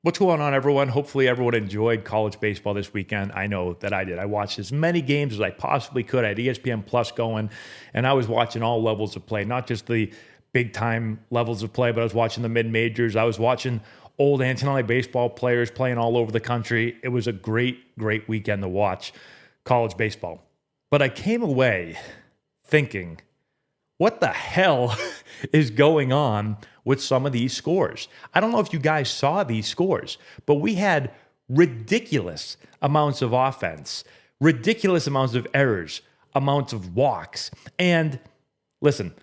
What's going on, everyone? Hopefully, everyone enjoyed college baseball this weekend. I know that I did. I watched as many games as I possibly could. I had ESPN Plus going, and I was watching all levels of play, not just the big time levels of play, but I was watching the mid majors. I was watching old Antonelli baseball players playing all over the country. It was a great, great weekend to watch college baseball. But I came away thinking, what the hell is going on with some of these scores? I don't know if you guys saw these scores, but we had ridiculous amounts of offense, ridiculous amounts of errors, amounts of walks. And listen,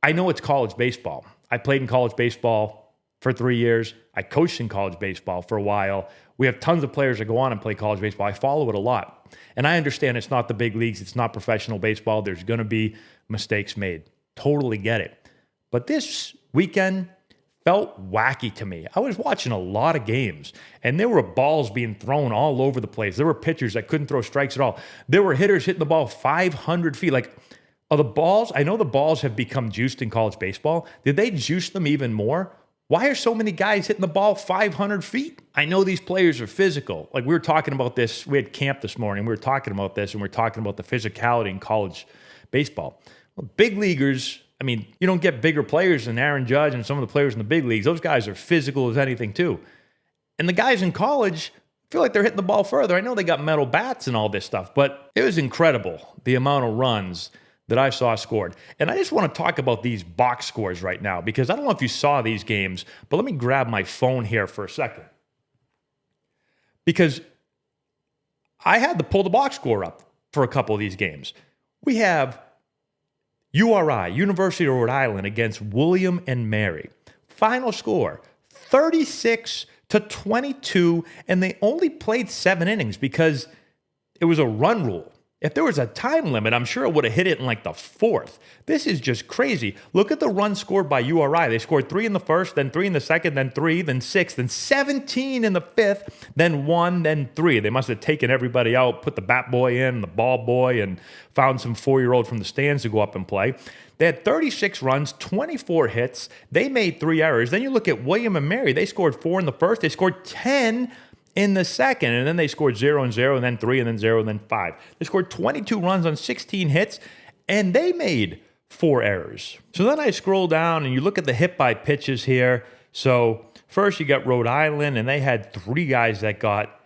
I know it's college baseball. I played in college baseball for 3 years. I coached in college baseball for a while. We have tons of players that go on and play college baseball. I follow it a lot. And I understand it's not the big leagues. It's not professional baseball. There's going to be mistakes made. Totally get it. But this weekend felt wacky to me. I was watching a lot of games, and there were balls being thrown all over the place. There were pitchers that couldn't throw strikes at all. There were hitters hitting the ball 500 feet. Like, are the balls, I know the balls have become juiced in college baseball. Did they juice them even more? Why are so many guys hitting the ball 500 feet? I know these players are physical. Like, we were talking about this. We had camp this morning. We were talking about this, and we were talking about the physicality in college baseball. Well, big leaguers, I mean, you don't get bigger players than Aaron Judge and some of the players in the big leagues. Those guys are physical as anything, too. And the guys in college feel like they're hitting the ball further. I know they got metal bats and all this stuff, but it was incredible, the amount of runs that I saw scored. And I just want to talk about these box scores right now, because I don't know if you saw these games, but let me grab my phone here for a second. Because I had to pull the box score up for a couple of these games. We have URI, University of Rhode Island, against William and Mary. Final score, 36-22, and they only played 7 innings because it was a run rule. If there was a time limit, I'm sure it would have hit it in like the 4th. This is just crazy. Look at the runs scored by URI. They scored 3 in the first, then 3 in the second, then 3, then 6, then 17 in the 5th, then 1, then 3. They must have taken everybody out, put the bat boy in, the ball boy, and found some 4-year-old from the stands to go up and play. They had 36 runs, 24 hits. They made 3 errors. Then you look at William and Mary. They scored 4 in the first. They scored 10 in the second, and then they scored 0 and 0, and then 3, and then 0, and then 5. They scored 22 runs on 16 hits, and they made 4 errors. So then I scroll down, and you look at the hit by pitches here. So first you got Rhode Island, and they had 3 guys that got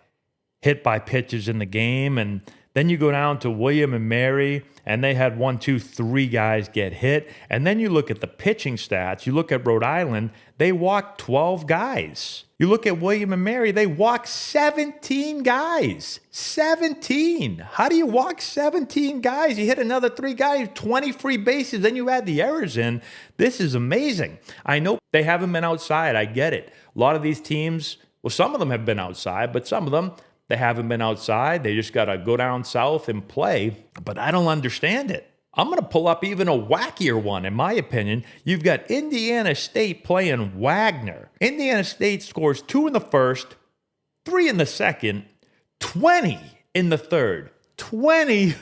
hit by pitches in the game, and then you go down to William and Mary, and they had 1, 2, 3 guys get hit. And then you look at the pitching stats. You look at Rhode Island, they walked 12 guys. You look at William and Mary, they walked 17 guys. 17. How do you walk 17 guys? You hit another 3 guys, 20 free bases, then you add the errors in. This is amazing. I know they haven't been outside. I get it. A lot of these teams, well, some of them have been outside, but some of them, they haven't been outside. They just got to go down south and play. But I don't understand it. I'm going to pull up even a wackier one, in my opinion. You've got Indiana State playing Wagner. Indiana State scores 2 in the first, 3 in the second, 20 in the third. 20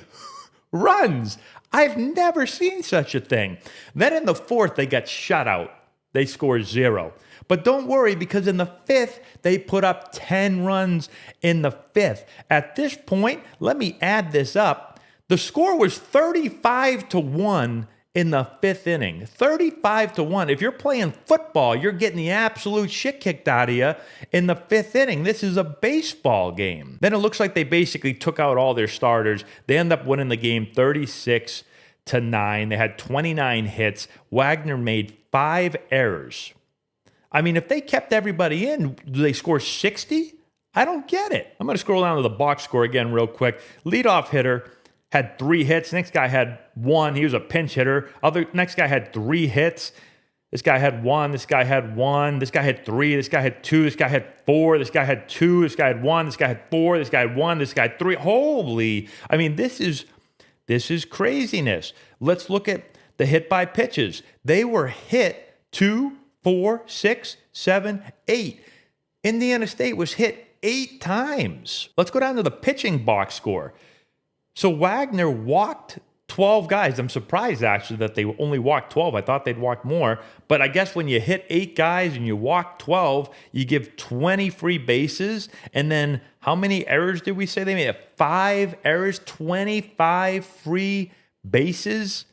runs. I've never seen such a thing. Then in the fourth, they got shut out. They scored 0. But don't worry, because in the 5th, they put up 10 runs in the 5th. At this point, let me add this up. The score was 35-1 in the 5th inning. 35-1. If you're playing football, you're getting the absolute shit kicked out of you in the 5th inning. This is a baseball game. Then it looks like they basically took out all their starters. They end up winning the game 36-9. They had 29 hits. Wagner made 5 errors. I mean, if they kept everybody in, do they score 60? I don't get it. I'm going to scroll down to the box score again real quick. Leadoff hitter had 3 hits. Next guy had 1. He was a pinch hitter. Next guy had 3 hits. This guy had 1. This guy had 1. This guy had 3. This guy had 2. This guy had 4. This guy had 2. This guy had 1. This guy had 4. This guy had 1. This guy had 3. Holy! I mean, this is craziness. Let's look at the hit by pitches. They were hit 2, 4, 6, 7, 8. Indiana State was hit 8 times. Let's go down to the pitching box score. So Wagner walked 12 guys. I'm surprised actually that they only walked 12. I thought they'd walk more. But I guess when you hit 8 guys and you walk 12, you give 20 free bases. And then how many errors did we say they made? 5 errors, 25 free bases.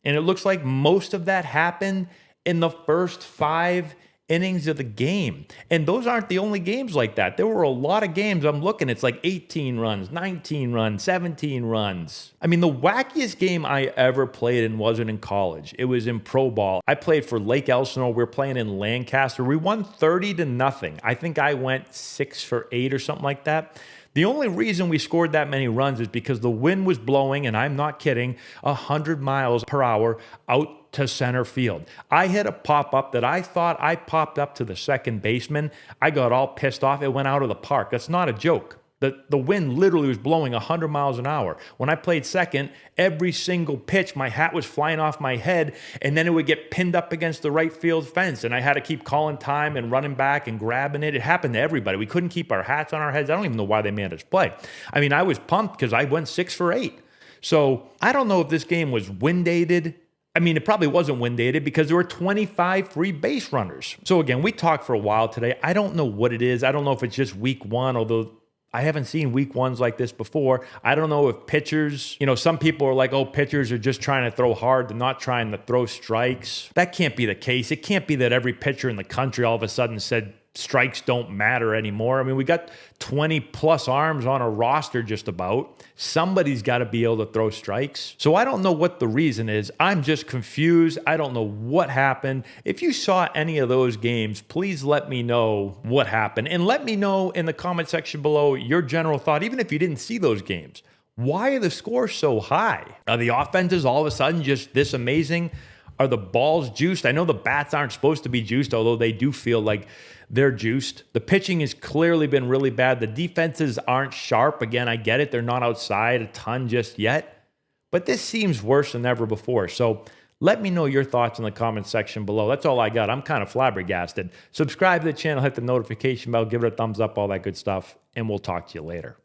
And it looks like most of that happened in the first 5 innings of the game. And those aren't the only games like that. There were a lot of games I'm looking, it's like 18 runs, 19 runs, 17 runs. I mean, the wackiest game I ever played in wasn't in college. It was in pro ball. I played for Lake Elsinore. We were playing in Lancaster. We won 30-0. I think I went 6 for 8 or something like that. The only reason we scored that many runs is because the wind was blowing, and I'm not kidding, 100 miles per hour out to center field. I hit a pop-up that I thought I popped up to the second baseman. I got all pissed off. It went out of the park. That's not a joke. The wind literally was blowing 100 miles an hour. When I played second, every single pitch, my hat was flying off my head, and then it would get pinned up against the right field fence, and I had to keep calling time and running back and grabbing it. It happened to everybody. We couldn't keep our hats on our heads. I don't even know why they made us play. I mean, I was pumped because I went 6 for 8. So I don't know if this game was wind-aided. I mean, it probably wasn't wind-aided because there were 25 free base runners. So again, we talked for a while today. I don't know what it is. I don't know if it's just week 1, although I haven't seen week 1s like this before. I don't know if pitchers, some people are like, oh, pitchers are just trying to throw hard. They're not trying to throw strikes. That can't be the case. It can't be that every pitcher in the country all of a sudden said strikes don't matter anymore. I mean, we got 20 plus arms on a roster just about. Somebody's got to be able to throw strikes. So I don't know what the reason is. I'm just confused. I don't know what happened. If you saw any of those games, please let me know what happened. And let me know in the comment section below your general thought, even if you didn't see those games. Why are the scores so high? Are the offenses all of a sudden just this amazing? Are the balls juiced? I know the bats aren't supposed to be juiced, although they do feel like they're juiced. The pitching has clearly been really bad. The defenses aren't sharp. Again, I get it. They're not outside a ton just yet. But this seems worse than ever before. So let me know your thoughts in the comment section below. That's all I got. I'm kind of flabbergasted. Subscribe to the channel, hit the notification bell, give it a thumbs up, all that good stuff, and we'll talk to you later.